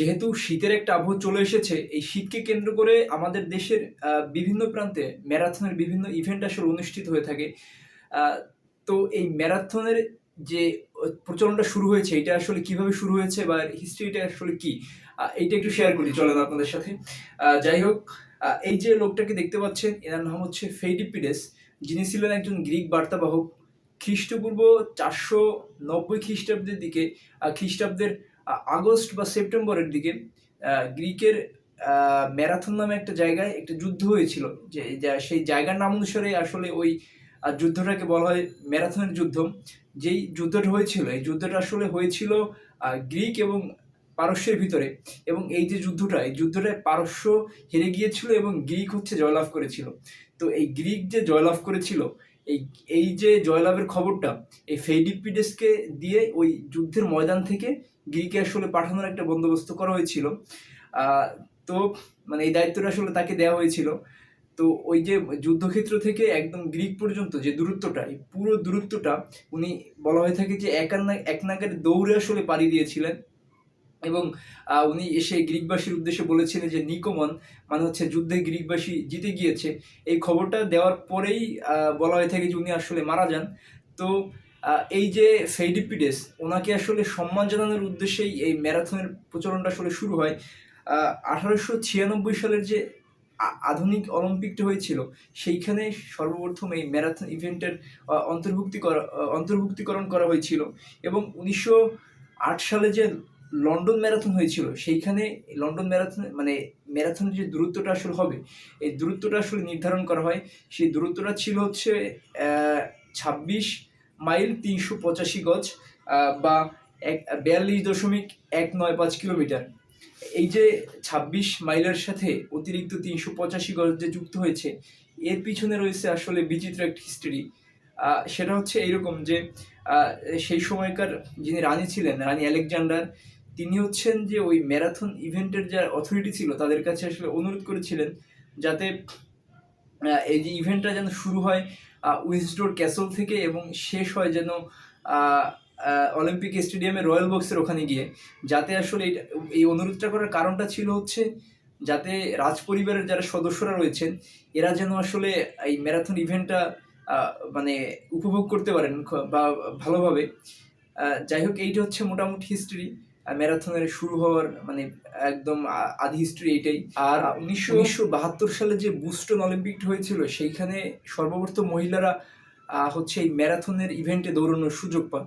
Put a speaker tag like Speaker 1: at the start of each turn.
Speaker 1: যেহেতু শীতের একটা আবহ চলে এসেছে, এই শীতকে কেন্দ্র করে আমাদের দেশের বিভিন্ন প্রান্তে ম্যারাথনের বিভিন্ন ইভেন্ট আসলে অনুষ্ঠিত হয়ে থাকে। আ তো এই ম্যারাথনের যে প্রচলনটা শুরু হয়েছে, এটা আসলে কিভাবে শুরু হয়েছে বা হিস্ট্রিটা আসলে কি? এইটা একটু শেয়ার করি চলেন আপনাদের সাথে। যাই হোক, এই যে লোকটাকে দেখতে পাচ্ছেন, এনার নাম হচ্ছে ফেইডিপিডেস, যিনি ছিলেন একজন গ্রিক বার্তাবাহক। খ্রিস্টপূর্ব 490 খ্রিস্টাব্দের দিকে, খ্রিস্টাব্দের আগস্ট বা সেপ্টেম্বরের দিকে গ্রিকের ম্যারাথন নামে একটা জায়গায় একটা যুদ্ধ হয়েছিল। সেই জায়গার নাম অনুসারে আসলে ওই যুদ্ধটাকে বলা হয় ম্যারাথনের যুদ্ধ। যেই যুদ্ধটা হয়েছিল, এই যুদ্ধটা আসলে হয়েছিল গ্রিক এবং পারস্যের ভিতরে। এবং এই যে যুদ্ধটা, এই যুদ্ধটায় পারস্য হেরে গিয়েছিল এবং গ্রিক হচ্ছে জয়লাভ করেছিল। তো এই গ্রিক যে জয়লাভ করেছিল, এই এই যে জয়লাভের খবরটা এই ফেইডিপিডেসকে দিয়ে ওই যুদ্ধের ময়দান থেকে গ্রিকে আসলে পাঠানোর একটা বন্দোবস্ত করা হয়েছিল। আহ, তো মানে এই দায়িত্বটা আসলে তাকে দেওয়া হয়েছিল। তো ওই যে যুদ্ধক্ষেত্র থেকে একদম গ্রিক পর্যন্ত যে দূরত্বটা, এই পুরো দূরত্বটা উনি বলা হয়ে থাকে যে এক নাগাড়ে দৌড়ে আসলে পাড়ি দিয়েছিলেন। এবং উনি এসে গ্রিকবাসীর উদ্দেশ্যে বলেছিলেন যে নিকোমন, মানে হচ্ছে যুদ্ধে গ্রিকবাসী জিতে গিয়েছে। এই খবরটা দেওয়ার পরেই বলা হয়ে থাকে যে উনি আসলে মারা যান। তো এই যে ফেইডিপিডেস, ওনাকে আসলে সম্মান জানানোর উদ্দেশ্যেই এই ম্যারাথনের প্রচলনটা আসলে শুরু হয়। 1896 সালের যে আধুনিক অলিম্পিকটা হয়েছিল, সেইখানে সর্বপ্রথম এই ম্যারাথন ইভেন্টের অন্তর্ভুক্তিকরণ করা হয়েছিল। এবং 1908 সালে যে লন্ডন ম্যারাথন হয়েছিল, সেইখানে লন্ডন ম্যারাথন মানে ম্যারাথনের যে দূরত্বটা আসলে হবে, এই দূরত্বটা আসলে নির্ধারণ করা হয়। সেই দূরত্বটা ছিল হচ্ছে 26 মাইল 385 গজ, বা 42.195 কিলোমিটার। এই যে 26 মাইলের সাথে অতিরিক্ত 385 গজ যে যুক্ত হয়েছে, এর পিছনে রয়েছে আসলে বিচিত্র একটা হিস্ট্রি। সেটা হচ্ছে এইরকম যে সেই সময়কার যিনি রানী ছিলেন, রানী আলেকজান্ডার, তিনি হচ্ছেন যে ওই ম্যারাথন ইভেন্টের যারা অথরিটি ছিল তাদের কাছে আসলে অনুরোধ করেছিলেন যাতে এই যে ইভেন্টটা যেন শুরু হয় উইন্সডোর ক্যাসল থেকে এবং শেষ হয় যেন অলিম্পিক স্টেডিয়ামে রয়্যাল বক্সের ওখানে গিয়ে। যাতে আসলে এই অনুরোধটা করার কারণটা ছিল হচ্ছে যাতে রাজ পরিবারের যারা সদস্যরা রয়েছেন, এরা যেন আসলে এই ম্যারাথন ইভেন্টটা মানে উপভোগ করতে পারেন বা ভালোভাবে। যাই হোক, এইটা হচ্ছে মোটামুটি হিস্ট্রি ম্যারাথনের শুরু হওয়ার, মানে একদম আদি হিস্ট্রি এইটাই। আর 1972 সালে যে বুস্টন অলিম্পিকটা হয়েছিল, সেইখানে সর্বপ্রথম মহিলারা হচ্ছে এই ম্যারাথনের ইভেন্টে দৌড়ানোর সুযোগ পান।